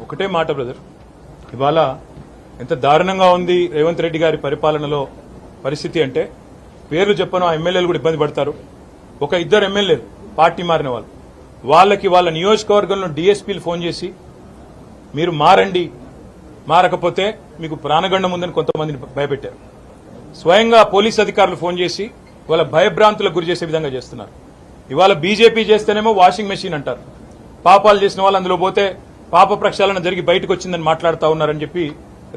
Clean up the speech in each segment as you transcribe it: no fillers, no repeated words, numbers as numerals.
ఒకటే మాట బ్రదర్, ఇవాళ ఎంత దారుణంగా ఉంది రేవంత్ రెడ్డి గారి పరిపాలనలో పరిస్థితి అంటే, పేర్లు చెప్పను ఆ ఎమ్మెల్యేలు కూడా ఇబ్బంది పడతారు. ఒక ఇద్దరు ఎమ్మెల్యేలు పార్టీ మారిన వాళ్ళకి వాళ్ళ నియోజకవర్గంలో డీఎస్పీలు ఫోన్ చేసి మీరు మారండి, మారకపోతే మీకు ప్రాణగండం ఉందని కొంతమందిని భయపెట్టారు. స్వయంగా పోలీస్ అధికారులు ఫోన్ చేసి వాళ్ళ భయభ్రాంతులకు గురి చేసే విధంగా చేస్తున్నారు. ఇవాళ బీజేపీ చేస్తేనేమో వాషింగ్ మెషిన్ అంటారు, పాపాలు చేసిన వాళ్ళు అందులో పోతే పాప ప్రక్షాళన జరిగి బయటకు వచ్చిందని మాట్లాడుతూ ఉన్నారని చెప్పి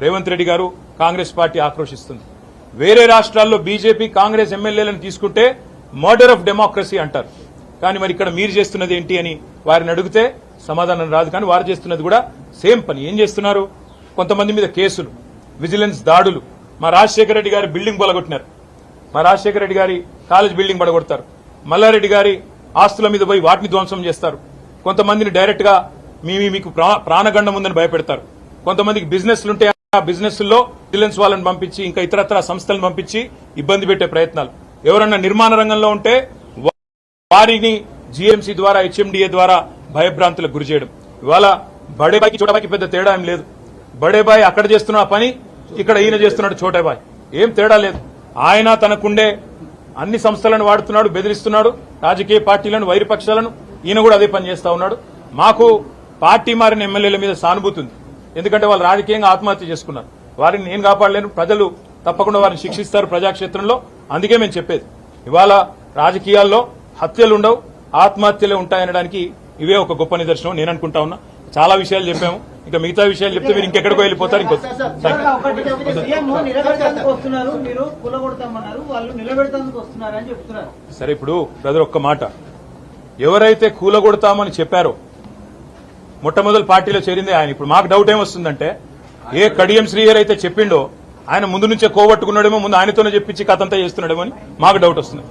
రేవంత్ రెడ్డి గారు కాంగ్రెస్ పార్టీ ఆక్రోశిస్తుంది. వేరే రాష్ట్రాల్లో బీజేపీ కాంగ్రెస్ ఎమ్మెల్యేలను తీసుకుంటే మర్డర్ ఆఫ్ డెమోక్రసీ అంటారు. కానీ మరి ఇక్కడ మీరు చేస్తున్నది ఏంటి అని వారిని అడిగితే సమాధానం రాదు. కానీ వారు చేస్తున్నది కూడా సేమ్ పని. ఏం చేస్తున్నారు? కొంతమంది మీద కేసులు, విజిలెన్స్ దాడులు. మా రాజశేఖర రెడ్డి గారి బిల్డింగ్ పొలగొట్టినారు, మా రాజశేఖర రెడ్డి గారి కాలేజ్ బిల్డింగ్ పడగొడతారు. మల్లారెడ్డి గారి ఆస్తుల మీద పోయి వాటిని ధ్వంసం చేస్తారు. కొంతమందిని డైరెక్ట్ గా మీకు ప్రాణగండం ఉందని భయపెడతారు. కొంతమందికి బిజినెస్లుంటే ఆ బిజినెస్ లో విజిలెన్స్ వాళ్ళని పంపించి ఇంకా ఇతరత్ర సంస్థలను పంపించి ఇబ్బంది పెట్టే ప్రయత్నాలు. ఎవరన్నా నిర్మాణ రంగంలో ఉంటే వారిని జీఎంసీ ద్వారా హెచ్ఎండిఏ ద్వారా భయభ్రాంతులకు గురి చేయడం. ఇవాళ బడేబాయికి చోటాబాయికి పెద్ద తేడా ఏం లేదు. బడేబాయి అక్కడ చేస్తున్న పని ఇక్కడ ఈయన చేస్తున్నాడు చోటాబాయి, ఏం తేడా లేదు. ఆయన తనకుండే అన్ని సంస్థలను వాడుతున్నాడు, బెదిరిస్తున్నాడు రాజకీయ పార్టీలను, వైరుపక్షాలను. ఈయన కూడా అదే పని చేస్తా ఉన్నాడు. మాకు పార్టీ మారిన ఎమ్మెల్యేల మీద సానుభూతి ఉంది, ఎందుకంటే వాళ్ళు రాజకీయంగా ఆత్మహత్య చేసుకున్నారు. వారిని నేను కాపాడలేను, ప్రజలు తప్పకుండా వారిని శిక్షిస్తారు ప్రజాక్షేత్రంలో. అందుకే మేము చెప్పేది, ఇవాళ రాజకీయాల్లో హత్యలు ఉండవు, ఆత్మహత్యలే ఉంటాయనడానికి ఇవే ఒక గొప్ప నిదర్శనం నేను అనుకుంటా ఉన్నా. చాలా విషయాలు చెప్పాము, ఇంకా మిగతా విషయాలు చెప్తే మీరు ఇంకెక్కడికో వెళ్ళిపోతారు. సరే, ఇప్పుడు బ్రదర్ ఒక్క మాట, ఎవరైతే కూలగొడతామని చెప్పారో మొట్టమొదటి పార్టీలో చేరింది ఆయన. ఇప్పుడు మాకు డౌట్ ఏమొస్తుందంటే, ఏ కడియం శ్రీహరి అయితే చెప్పిండో ఆయన ముందు నుంచే కోవట్టుకున్నాడేమో, ముందు ఆయనతోనే చెప్పించి కథంతా చేస్తున్నాడేమో అని మాకు డౌట్ వస్తుంది.